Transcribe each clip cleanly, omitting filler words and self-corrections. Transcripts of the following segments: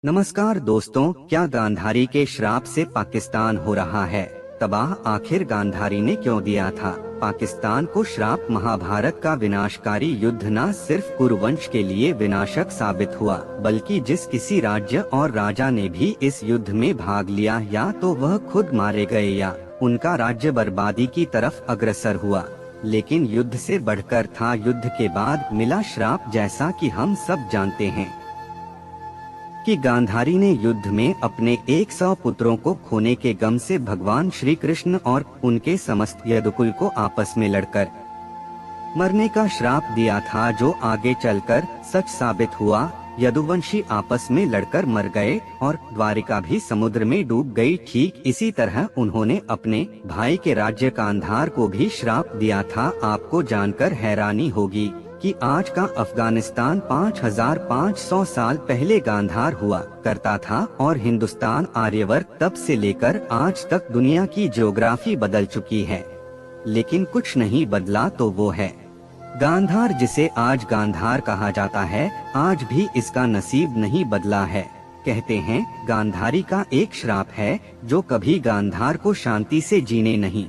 नमस्कार दोस्तों, क्या गांधारी के श्राप से पाकिस्तान हो रहा है तबाह? आखिर गांधारी ने क्यों दिया था पाकिस्तान को श्राप? महाभारत का विनाशकारी युद्ध न सिर्फ कुरुवंश के लिए विनाशक साबित हुआ, बल्कि जिस किसी राज्य और राजा ने भी इस युद्ध में भाग लिया, या तो वह खुद मारे गए या उनका राज्य बर्बादी की तरफ अग्रसर हुआ। लेकिन युद्ध से बढ़कर था। युद्ध के बाद मिला श्राप, जैसा कि हम सब जानते हैं कि गांधारी ने युद्ध में अपने 100 पुत्रों को खोने के गम से भगवान श्री कृष्ण और उनके समस्त यदुकुल को आपस में लड़कर मरने का श्राप दिया था, जो आगे चलकर सच साबित हुआ। यदुवंशी आपस में लड़कर मर गए और द्वारिका भी समुद्र में डूब गई। ठीक इसी तरह उन्होंने अपने भाई के राज्य गांधार को भी श्राप दिया था। आपको जानकर हैरानी होगी कि आज का अफगानिस्तान 5500 साल पहले गांधार हुआ करता था और हिंदुस्तान आर्यवर्त तब से लेकर आज तक दुनिया की ज्योग्राफी बदल चुकी है, लेकिन कुछ नहीं बदला, तो वो है गांधार, जिसे आज गांधार कहा जाता है। आज भी इसका नसीब नहीं बदला है। कहते हैं गांधारी का एक श्राप है जो कभी गांधार को शांति से जीने नहीं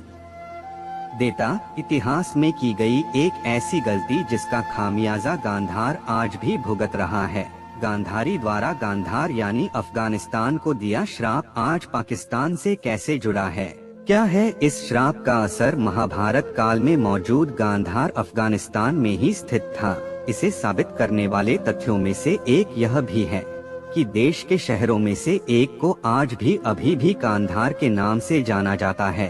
देता। इतिहास में की गई एक ऐसी गलती जिसका खामियाजा गांधार आज भी भुगत रहा है। गांधारी द्वारा गांधार यानी अफगानिस्तान को दिया श्राप आज पाकिस्तान से कैसे जुड़ा है? क्या है इस श्राप का असर? महाभारत काल में मौजूद गांधार अफगानिस्तान में ही स्थित था। इसे साबित करने वाले तथ्यों में से एक यह भी है कि देश के शहरों में से एक को आज भी अभी भी गांधार के नाम से जाना जाता है।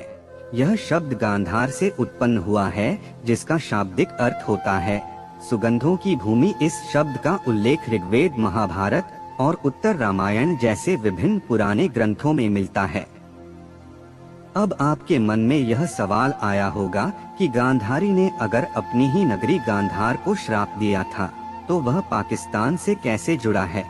यह शब्द गांधार से उत्पन्न हुआ है, जिसका शाब्दिक अर्थ होता है सुगंधों की भूमि। इस शब्द का उल्लेख ऋग्वेद, महाभारत और उत्तर रामायण जैसे विभिन्न पुराने ग्रंथों में मिलता है। अब आपके मन में यह सवाल आया होगा कि गांधारी ने अगर अपनी ही नगरी गांधार को श्राप दिया था, तो वह पाकिस्तान से कैसे जुड़ा है?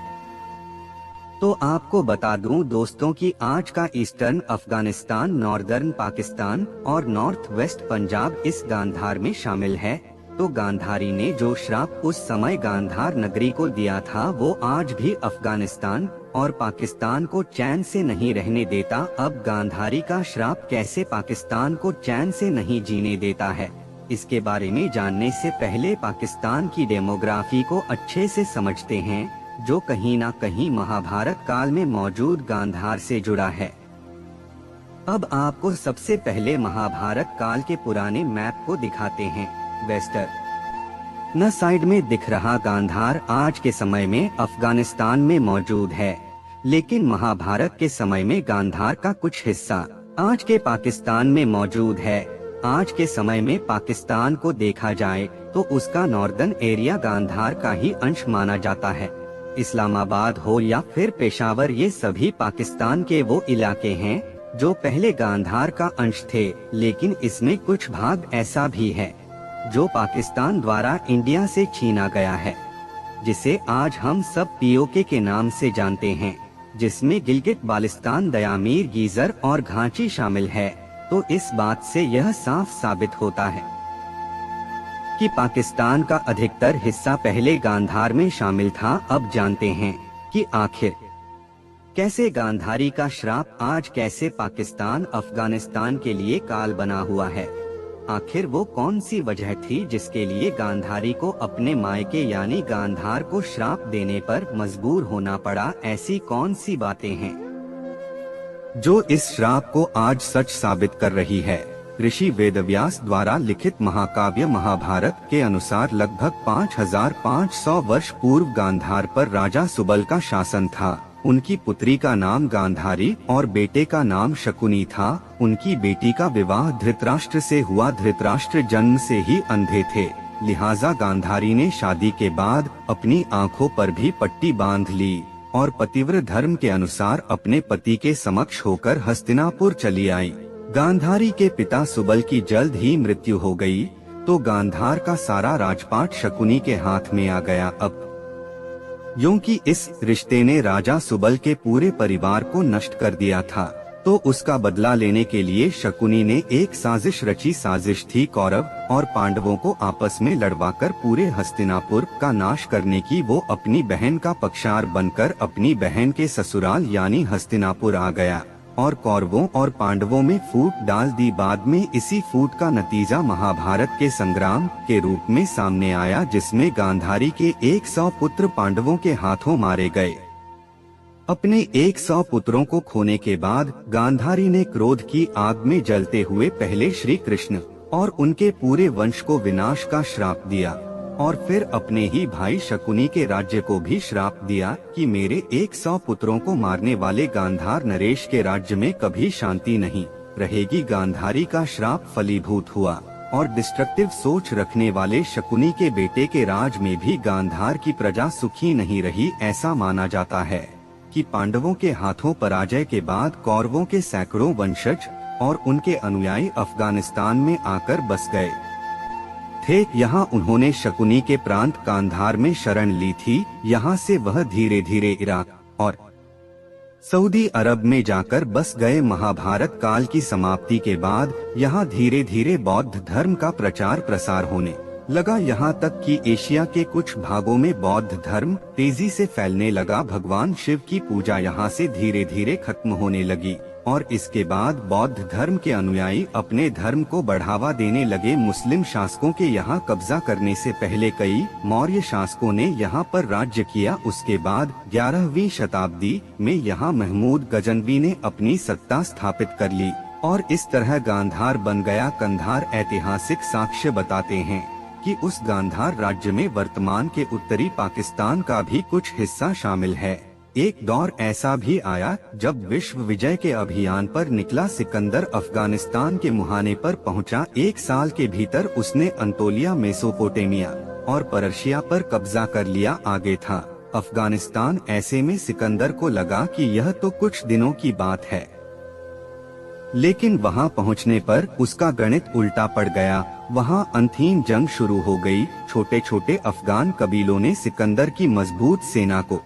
तो आपको बता दूं दोस्तों कि आज का ईस्टर्न अफगानिस्तान, नॉर्दर्न पाकिस्तान और नॉर्थ वेस्ट पंजाब इस गांधार में शामिल है। तो गांधारी ने जो श्राप उस समय गांधार नगरी को दिया था, वो आज भी अफगानिस्तान और पाकिस्तान को चैन से नहीं रहने देता। अब गांधारी का श्राप कैसे पाकिस्तान को चैन से नहीं जीने देता है, इसके बारे में जानने से पहले पाकिस्तान की डेमोग्राफी को अच्छे से समझते हैं, जो कहीं ना कहीं महाभारत काल में मौजूद गांधार से जुड़ा है। अब आपको सबसे पहले महाभारत काल के पुराने मैप को दिखाते हैं। वेस्टर्न साइड में दिख रहा गांधार आज के समय में अफगानिस्तान में मौजूद है, लेकिन महाभारत के समय में गांधार का कुछ हिस्सा आज के पाकिस्तान में मौजूद है। आज के समय में पाकिस्तान को देखा जाए तो उसका नॉर्दर्न एरिया गांधार का ही अंश माना जाता है। इस्लामाबाद हो या फिर पेशावर, ये सभी पाकिस्तान के वो इलाके हैं जो पहले गांधार का अंश थे, लेकिन इसमें कुछ भाग ऐसा भी है जो पाकिस्तान द्वारा इंडिया से छीना गया है, जिसे आज हम सब पीओके के नाम से जानते हैं, जिसमें गिलगित बाल्टिस्तान, दयामीर, गीजर और घांची शामिल है। तो इस बात से यह साफ साबित होता है कि पाकिस्तान का अधिकतर हिस्सा पहले गांधार में शामिल था। अब जानते हैं कि आखिर कैसे गांधारी का श्राप आज कैसे पाकिस्तान अफगानिस्तान के लिए काल बना हुआ है। आखिर वो कौन सी वजह थी जिसके लिए गांधारी को अपने मायके यानी गांधार को श्राप देने पर मजबूर होना पड़ा? ऐसी कौन सी बातें हैं जो इस श्राप को आज सच साबित कर रही है? ऋषि वेदव्यास द्वारा लिखित महाकाव्य महाभारत के अनुसार लगभग 5500 वर्ष पूर्व गांधार पर राजा सुबल का शासन था। उनकी पुत्री का नाम गांधारी और बेटे का नाम शकुनी था। उनकी बेटी का विवाह धृतराष्ट्र से हुआ। धृतराष्ट्र जन्म से ही अंधे थे, लिहाजा गांधारी ने शादी के बाद अपनी आंखों पर भी पट्टी बांध ली और पतिव्रत धर्म के अनुसार अपने पति के समक्ष होकर हस्तिनापुर चली आई। गांधारी के पिता सुबल की जल्द ही मृत्यु हो गई, तो गांधार का सारा राजपाट शकुनी के हाथ में आ गया। अब यूं कि इस रिश्ते ने राजा सुबल के पूरे परिवार को नष्ट कर दिया था, तो उसका बदला लेने के लिए शकुनी ने एक साजिश रची। साजिश थी कौरव और पांडवों को आपस में लड़वाकर पूरे हस्तिनापुर का नाश करने की। वो अपनी बहन का पक्षार बनकर अपनी बहन के ससुराल यानी हस्तिनापुर आ गया और कौरवों और पांडवों में फूट डाल दी। बाद में इसी फूट का नतीजा महाभारत के संग्राम के रूप में सामने आया, जिसमें गांधारी के 100 पुत्र पांडवों के हाथों मारे गए। अपने 100 पुत्रों को खोने के बाद गांधारी ने क्रोध की आग में जलते हुए पहले श्री कृष्ण और उनके पूरे वंश को विनाश का श्राप दिया और फिर अपने ही भाई शकुनी के राज्य को भी श्राप दिया कि मेरे 100 पुत्रों को मारने वाले गांधार नरेश के राज्य में कभी शांति नहीं रहेगी। गांधारी का श्राप फलीभूत हुआ और डिस्ट्रक्टिव सोच रखने वाले शकुनी के बेटे के राज में भी गांधार की प्रजा सुखी नहीं रही। ऐसा माना जाता है कि पांडवों के हाथों पराजय के बाद कौरवों के सैकड़ों वंशज और उनके अनुयायी अफगानिस्तान में आकर बस गए थे। यहाँ उन्होंने शकुनी के प्रांत गांधार में शरण ली थी। यहाँ से वह धीरे धीरे इराक और सऊदी अरब में जाकर बस गए। महाभारत काल की समाप्ति के बाद यहाँ धीरे धीरे बौद्ध धर्म का प्रचार प्रसार होने लगा, यहाँ तक कि एशिया के कुछ भागों में बौद्ध धर्म तेजी से फैलने लगा। भगवान शिव की पूजा यहाँ से धीरे धीरे खत्म होने लगी और इसके बाद बौद्ध धर्म के अनुयायी अपने धर्म को बढ़ावा देने लगे। मुस्लिम शासकों के यहाँ कब्जा करने से पहले कई मौर्य शासकों ने यहाँ पर राज्य किया। उसके बाद 11वीं शताब्दी में यहाँ महमूद गजनवी ने अपनी सत्ता स्थापित कर ली और इस तरह गांधार बन गया। कंधार ऐतिहासिक साक्ष्य बताते हैं कि उस गांधार राज्य में वर्तमान के उत्तरी पाकिस्तान का भी कुछ हिस्सा शामिल है। एक दौर ऐसा भी आया जब विश्व विजय के अभियान पर निकला सिकंदर अफगानिस्तान के मुहाने पर पहुंचा। 1 साल के भीतर उसने अंतोलिया, मेसोपोटामिया और पर्शिया पर कब्जा कर लिया। आगे था अफगानिस्तान। ऐसे में सिकंदर को लगा कि यह तो कुछ दिनों की बात है, लेकिन वहां पहुंचने पर उसका गणित उल्टा पड़ गया। वहां अंथीन जंग शुरू हो गई। छोटे छोटे अफगान कबीलों ने सिकंदर की मजबूत सेना को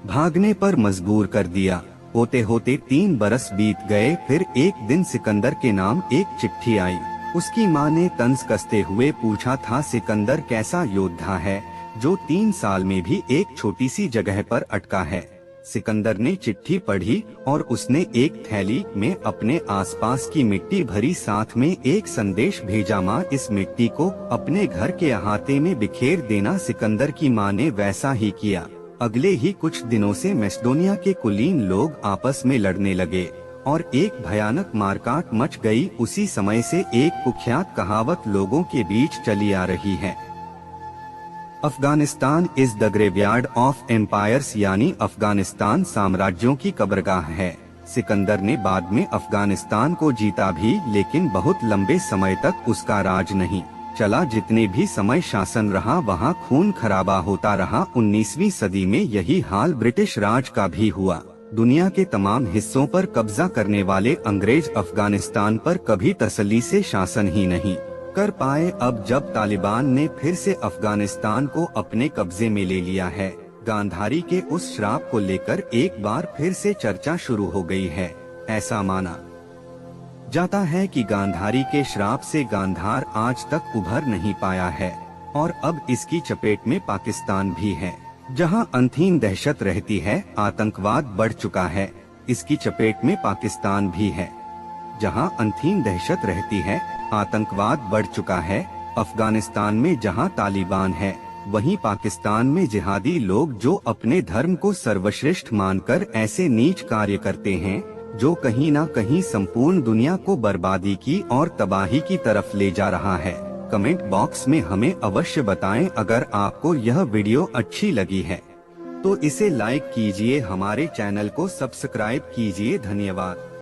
भागने पर मजबूर कर दिया। होते होते 3 बरस बीत गए। फिर एक दिन सिकंदर के नाम एक चिट्ठी आई। उसकी माँ ने तंज कसते हुए पूछा था, सिकंदर कैसा योद्धा है जो 3 साल में भी एक छोटी सी जगह पर अटका है। सिकंदर ने चिट्ठी पढ़ी और उसने एक थैली में अपने आसपास की मिट्टी भरी, साथ में एक संदेश भेजा, माँ इस मिट्टी को अपने घर के अहाते में बिखेर देना। सिकंदर की माँ ने वैसा ही किया। अगले ही कुछ दिनों से मैसेडोनिया के कुलीन लोग आपस में लड़ने लगे और एक भयानक मारकाट मच गई। उसी समय से एक कुख्यात कहावत लोगों के बीच चली आ रही है, Afghanistan is the graveyard of empires, यानी अफगानिस्तान साम्राज्यों की कब्रगाह है। सिकंदर ने बाद में अफगानिस्तान को जीता भी, लेकिन बहुत लंबे समय तक उसका राज नहीं चला। जितने भी समय शासन रहा वहाँ खून खराबा होता रहा। 19वीं सदी में यही हाल ब्रिटिश राज का भी हुआ। दुनिया के तमाम हिस्सों पर कब्जा करने वाले अंग्रेज अफगानिस्तान पर कभी तसल्ली से शासन ही नहीं कर पाए। अब जब तालिबान ने फिर से अफगानिस्तान को अपने कब्जे में ले लिया है, गांधारी के उस श्राप को लेकर एक बार फिर से चर्चा शुरू हो गई है। ऐसा माना जाता है कि गांधारी के श्राप से गांधार आज तक उभर नहीं पाया है और अब इसकी चपेट में पाकिस्तान भी है, जहां अंथीन दहशत रहती है। आतंकवाद बढ़ चुका है, इसकी चपेट में पाकिस्तान भी है। जहां अंथीन दहशत रहती है, आतंकवाद बढ़ चुका है। अफगानिस्तान में जहां तालिबान है, वहीं पाकिस्तान में जिहादी लोग जो अपने धर्म को सर्वश्रेष्ठ मानकर ऐसे नीच कार्य करते हैं, जो कहीं ना कहीं संपूर्ण दुनिया को बर्बादी की और तबाही की तरफ ले जा रहा है। कमेंट बॉक्स में हमें अवश्य बताएं। अगर आपको यह वीडियो अच्छी लगी है तो इसे लाइक कीजिए, हमारे चैनल को सब्सक्राइब कीजिए। धन्यवाद।